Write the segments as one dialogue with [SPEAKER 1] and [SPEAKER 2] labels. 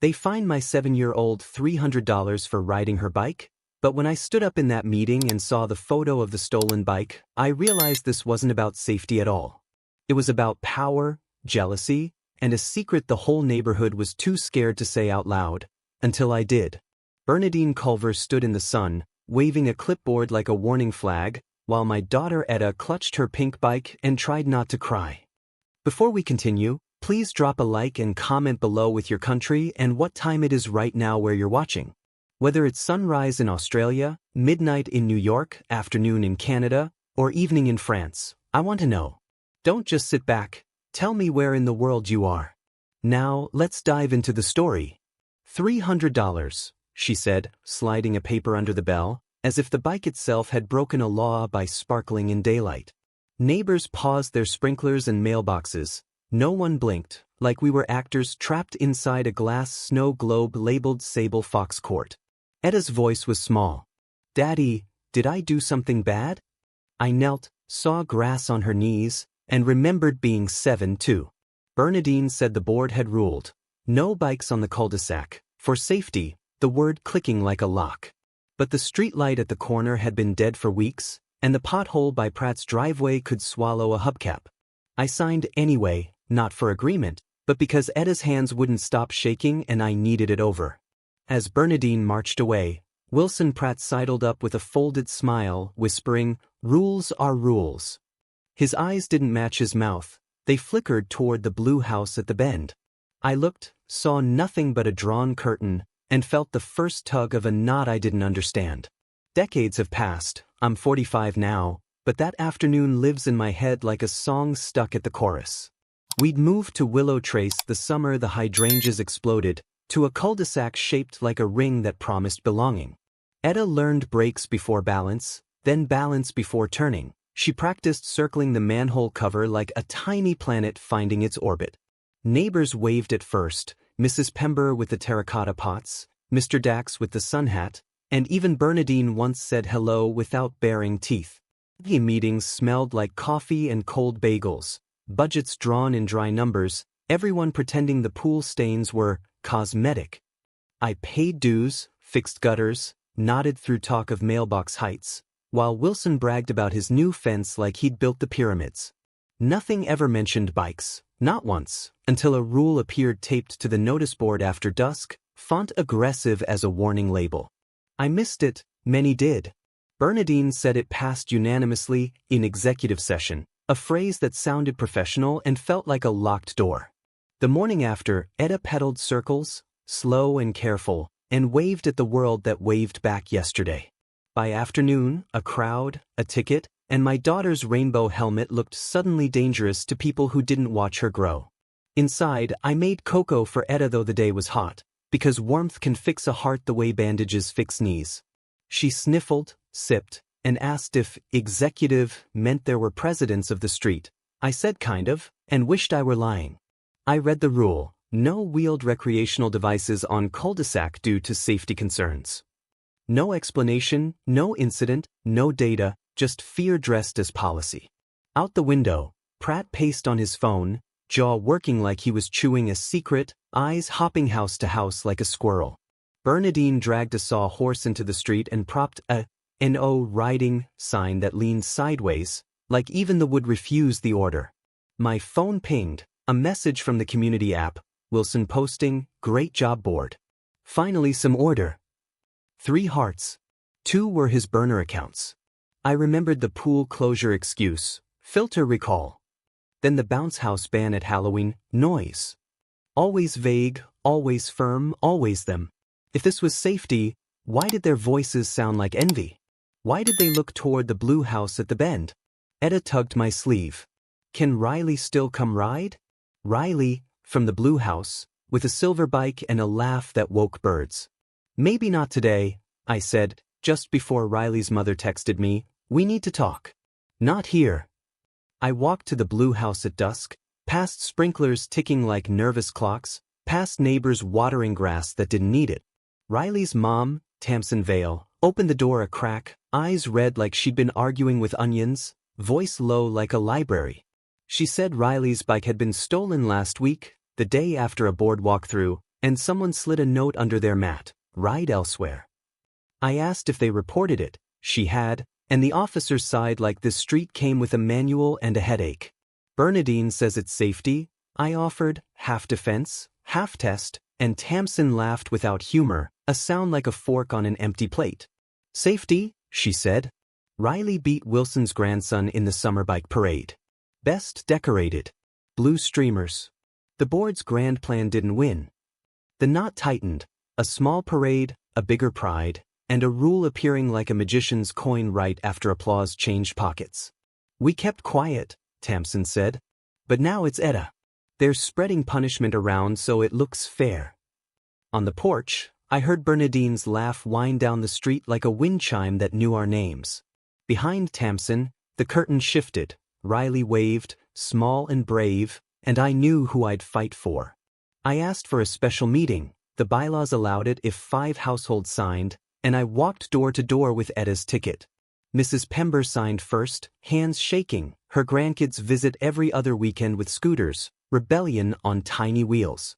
[SPEAKER 1] They fined my 7-year-old $300 for riding her bike, but when I stood up in that meeting and saw the photo of the stolen bike, I realized this wasn't about safety at all. It was about power, jealousy, and a secret the whole neighborhood was too scared to say out loud, until I did. Bernadine Culver stood in the sun, waving a clipboard like a warning flag, while my daughter Etta clutched her pink bike and tried not to cry. Before we continue, please drop a like and comment below with your country and what time it is right now where you're watching. Whether it's sunrise in Australia, midnight in New York, afternoon in Canada, or evening in France, I want to know. Don't just sit back, tell me where in the world you are. Now, let's dive into the story. $300, she said, sliding a paper under the bell, as if the bike itself had broken a law by sparkling in daylight. Neighbors paused their sprinklers and mailboxes. No one blinked, like we were actors trapped inside a glass snow globe labeled Sable Fox Court. Etta's voice was small. "Daddy, did I do something bad?" I knelt, saw grass on her knees, and remembered being 7 too. Bernadine said the board had ruled. No bikes on the cul-de-sac, for safety, the word clicking like a lock. But the streetlight at the corner had been dead for weeks, and the pothole by Pratt's driveway could swallow a hubcap. I signed anyway, not for agreement, but because Etta's hands wouldn't stop shaking and I needed it over. As Bernadine marched away, Wilson Pratt sidled up with a folded smile, whispering, "Rules are rules." His eyes didn't match his mouth, they flickered toward the blue house at the bend. I looked, saw nothing but a drawn curtain, and felt the first tug of a knot I didn't understand. Decades have passed, I'm 45 now, but that afternoon lives in my head like a song stuck at the chorus. We'd moved to Willow Trace the summer the hydrangeas exploded, to a cul-de-sac shaped like a ring that promised belonging. Etta learned brakes before balance, then balance before turning. She practiced circling the manhole cover like a tiny planet finding its orbit. Neighbors waved at first, Mrs. Pember with the terracotta pots, Mr. Dax with the sun hat, and even Bernadine once said hello without baring teeth. The meetings smelled like coffee and cold bagels, budgets drawn in dry numbers, everyone pretending the pool stains were cosmetic. I paid dues, fixed gutters, nodded through talk of mailbox heights, while Wilson bragged about his new fence like he'd built the pyramids. Nothing ever mentioned bikes, not once, until a rule appeared taped to the notice board after dusk, font aggressive as a warning label. I missed it, many did. Bernadine said it passed unanimously in executive session, a phrase that sounded professional and felt like a locked door. The morning after, Etta pedaled circles, slow and careful, and waved at the world that waved back yesterday. By afternoon, a crowd, a ticket, and my daughter's rainbow helmet looked suddenly dangerous to people who didn't watch her grow. Inside, I made cocoa for Etta though the day was hot, because warmth can fix a heart the way bandages fix knees. She sniffled, sipped, and asked if executive meant there were presidents of the street. I said kind of, and wished I were lying. I read the rule, no wheeled recreational devices on cul-de-sac due to safety concerns. No explanation, no incident, no data, just fear dressed as policy. Out the window, Pratt paced on his phone, jaw working like he was chewing a secret, eyes hopping house to house like a squirrel. Bernadine dragged a sawhorse into the street and propped a "No riding" sign that leaned sideways, like even the wood refused the order. My phone pinged, a message from the community app, Wilson posting, "Great job board. Finally some order." 3 hearts. 2 were his burner accounts. I remembered the pool closure excuse, filter recall. Then the bounce house ban at Halloween, noise. Always vague, always firm, always them. If this was safety, why did their voices sound like envy? Why did they look toward the blue house at the bend? Etta tugged my sleeve. "Can Riley still come ride?" Riley, from the blue house, with a silver bike and a laugh that woke birds. "Maybe not today," I said, just before Riley's mother texted me, "We need to talk." "Not here." I walked to the blue house at dusk, past sprinklers ticking like nervous clocks, past neighbors watering grass that didn't need it. Riley's mom, Tamsin Vale, opened the door a crack, eyes red like she'd been arguing with onions, voice low like a library. She said Riley's bike had been stolen last week, the day after a board walkthrough, and someone slid a note under their mat, "Ride elsewhere." I asked if they reported it. She had, and the officer sighed like this street came with a manual and a headache. "Bernadine says it's safety," I offered, half defense, half test, and Tamsin laughed without humor, a sound like a fork on an empty plate. "Safety," she said. Riley beat Wilson's grandson in the summer bike parade. Best decorated. Blue streamers. The board's grand plan didn't win. The knot tightened, a small parade, a bigger pride, and a rule appearing like a magician's coin right after applause changed pockets. "We kept quiet," Tamsin said. "But now it's Etta. They're spreading punishment around so it looks fair." On the porch, I heard Bernadine's laugh wind down the street like a wind chime that knew our names. Behind Tamsin, the curtain shifted. Riley waved, small and brave, and I knew who I'd fight for. I asked for a special meeting. The bylaws allowed it if 5 households signed, and I walked door to door with Etta's ticket. Mrs. Pember signed first, hands shaking. Her grandkids visit every other weekend with scooters, rebellion on tiny wheels.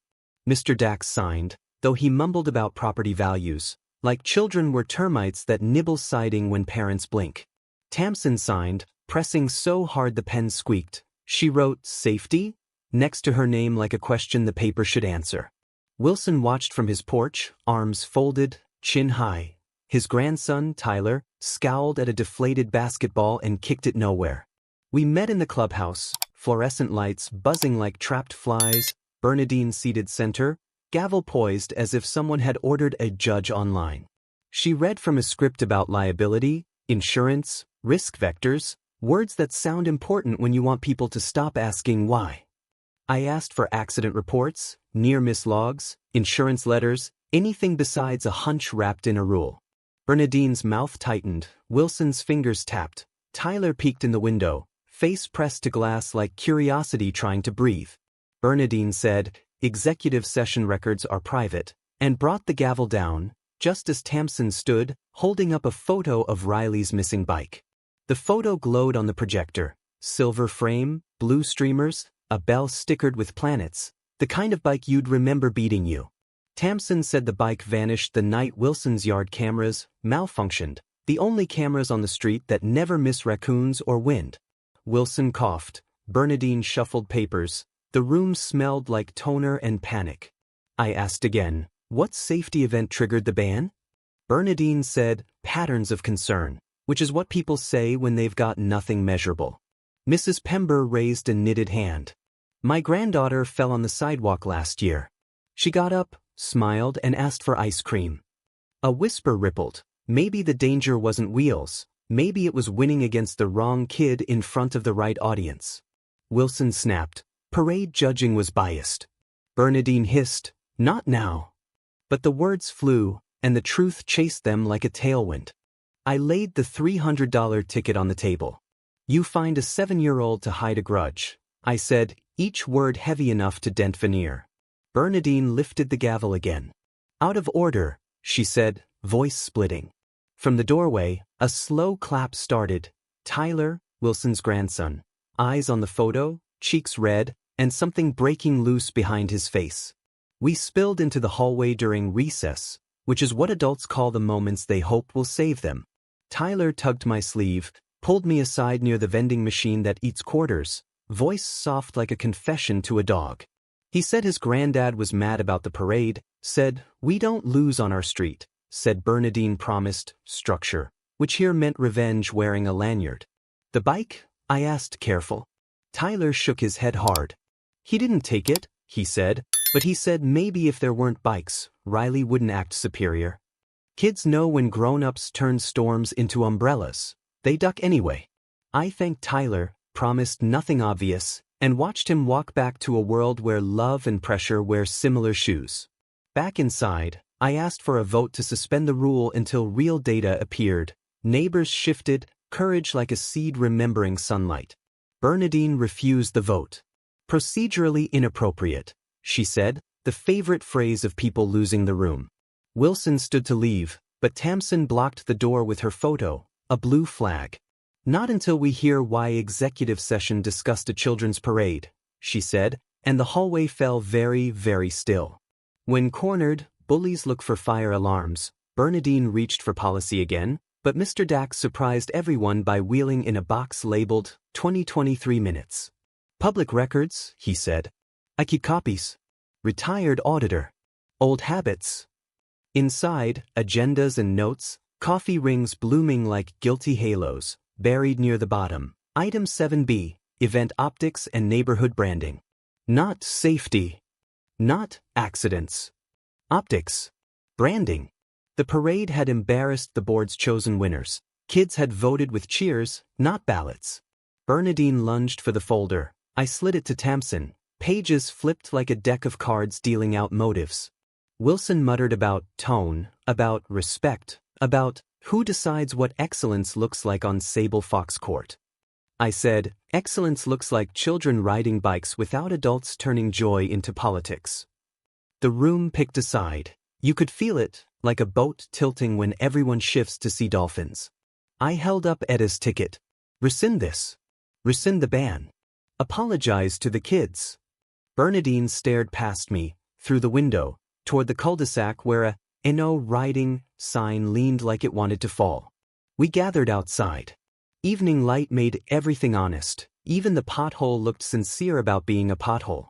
[SPEAKER 1] Mr. Dax signed, though he mumbled about property values, like children were termites that nibble siding when parents blink. Tamsin signed, pressing so hard the pen squeaked. She wrote, "Safety?" next to her name like a question the paper should answer. Wilson watched from his porch, arms folded, chin high. His grandson, Tyler, scowled at a deflated basketball and kicked it nowhere. We met in the clubhouse, fluorescent lights buzzing like trapped flies, Bernadine seated center, gavel poised as if someone had ordered a judge online. She read from a script about liability, insurance, risk vectors, words that sound important when you want people to stop asking why. I asked for accident reports, near-miss logs, insurance letters, anything besides a hunch wrapped in a rule. Bernadine's mouth tightened, Wilson's fingers tapped. Tyler peeked in the window, face pressed to glass like curiosity trying to breathe. Bernadine said, "Executive session records are private," and brought the gavel down, just as Tamsin stood, holding up a photo of Riley's missing bike. The photo glowed on the projector. Silver frame, blue streamers, a bell stickered with planets, the kind of bike you'd remember beating you. Tamsin said the bike vanished the night Wilson's yard cameras malfunctioned, the only cameras on the street that never miss raccoons or wind. Wilson coughed. Bernadine shuffled papers. The room smelled like toner and panic. I asked again, "What safety event triggered the ban?" Bernadine said, "Patterns of concern," which is what people say when they've got nothing measurable. Mrs. Pember raised a knitted hand. "My granddaughter fell on the sidewalk last year. She got up, smiled, and asked for ice cream." A whisper rippled. Maybe the danger wasn't wheels. Maybe it was winning against the wrong kid in front of the right audience. Wilson snapped. Parade judging was biased. Bernadine hissed, "Not now." But the words flew, and the truth chased them like a tailwind. I laid the $300 ticket on the table. "You find a 7-year-old to hide a grudge," I said, each word heavy enough to dent veneer. Bernadine lifted the gavel again. "Out of order," she said, voice splitting. From the doorway, a slow clap started. Tyler, Wilson's grandson, eyes on the photo, cheeks red, and something breaking loose behind his face. We spilled into the hallway during recess, which is what adults call the moments they hope will save them. Tyler tugged my sleeve, pulled me aside near the vending machine that eats quarters, voice soft like a confession to a dog. He said his granddad was mad about the parade, said, "We don't lose on our street," said Bernadine promised, structure, which here meant revenge wearing a lanyard. "The bike?" I asked, careful. Tyler shook his head hard. "He didn't take it," he said, but he said maybe if there weren't bikes, Riley wouldn't act superior. Kids know when grown-ups turn storms into umbrellas. They duck anyway. I thanked Tyler, promised nothing obvious, and watched him walk back to a world where love and pressure wear similar shoes. Back inside, I asked for a vote to suspend the rule until real data appeared. Neighbors shifted, courage like a seed remembering sunlight. Bernadine refused the vote. "Procedurally inappropriate," she said, the favorite phrase of people losing the room. Wilson stood to leave, but Tamsin blocked the door with her photo, a blue flag. "Not until we hear why executive session discussed a children's parade," she said, and the hallway fell very, very still. When cornered, bullies look for fire alarms. Bernadine reached for policy again, but Mr. Dax surprised everyone by wheeling in a box labeled 2023 minutes. Public records, he said. I keep copies. Retired auditor. Old habits. Inside, agendas and notes, coffee rings blooming like guilty halos, buried near the bottom. Item 7B, event optics and neighborhood branding. Not safety. Not accidents. Optics. Branding. The parade had embarrassed the board's chosen winners. Kids had voted with cheers, not ballots. Bernadine lunged for the folder. I slid it to Tamsin. Pages flipped like a deck of cards dealing out motives. Wilson muttered about tone, about respect, about who decides what excellence looks like on Sable Fox Court. I said, excellence looks like children riding bikes without adults turning joy into politics. The room picked a side. You could feel it, like a boat tilting when everyone shifts to see dolphins. I held up Etta's ticket. Rescind this. Rescind the ban. Apologize to the kids. Bernadine stared past me, through the window, toward the cul-de-sac where a "No riding" sign leaned like it wanted to fall. We gathered outside. Evening light made everything honest. Even the pothole looked sincere about being a pothole.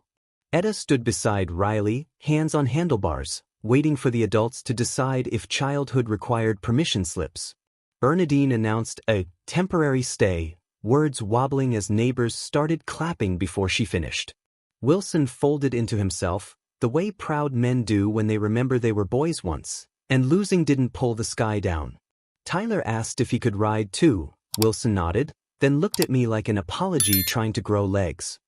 [SPEAKER 1] Etta stood beside Riley, hands on handlebars, waiting for the adults to decide if childhood required permission slips. Bernadine announced a temporary stay, words wobbling as neighbors started clapping before she finished. Wilson folded into himself, the way proud men do when they remember they were boys once, and losing didn't pull the sky down. Tyler asked if he could ride too. Wilson nodded, then looked at me like an apology trying to grow legs.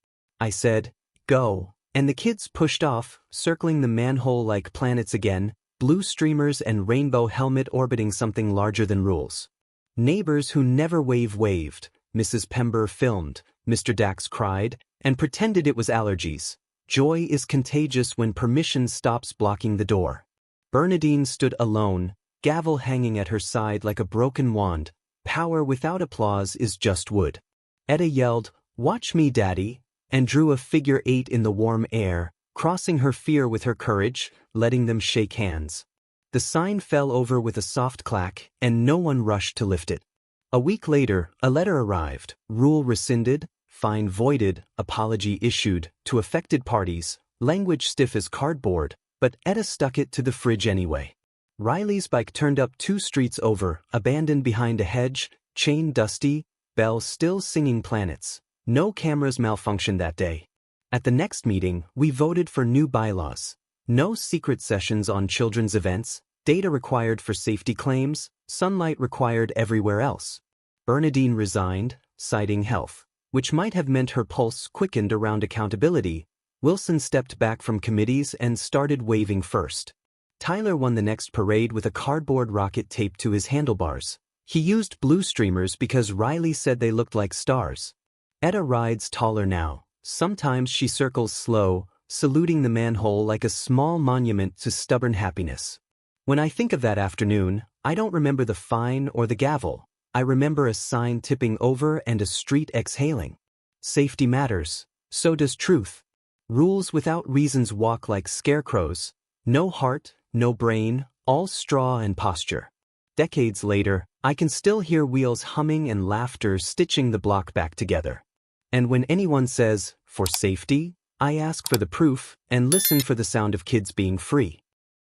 [SPEAKER 1] I said, go, and the kids pushed off, circling the manhole like planets again, blue streamers and rainbow helmet orbiting something larger than rules. Neighbors who never waved. Mrs. Pember filmed, Mr. Dax cried, and pretended it was allergies. Joy is contagious when permission stops blocking the door. Bernadine stood alone, gavel hanging at her side like a broken wand. Power without applause is just wood. Etta yelled, "Watch me, Daddy," and drew a figure 8 in the warm air, crossing her fear with her courage, letting them shake hands. The sign fell over with a soft clack, and no one rushed to lift it. A week later, a letter arrived, rule rescinded, fine voided, apology issued, to affected parties, language stiff as cardboard, but Etta stuck it to the fridge anyway. Riley's bike turned up 2 streets over, abandoned behind a hedge, chain dusty, bell still singing planets. No cameras malfunctioned that day. At the next meeting, we voted for new bylaws. No secret sessions on children's events, data required for safety claims, sunlight required everywhere else. Bernadine resigned, citing health, which might have meant her pulse quickened around accountability. Wilson stepped back from committees and started waving first. Tyler won the next parade with a cardboard rocket taped to his handlebars. He used blue streamers because Riley said they looked like stars. Etta rides taller now. Sometimes she circles slow, saluting the manhole like a small monument to stubborn happiness. When I think of that afternoon, I don't remember the fine or the gavel. I remember a sign tipping over and a street exhaling. Safety matters. So does truth. Rules without reasons walk like scarecrows. No heart, no brain, all straw and posture. Decades later, I can still hear wheels humming and laughter stitching the block back together. And when anyone says, for safety, I ask for the proof and listen for the sound of kids being free.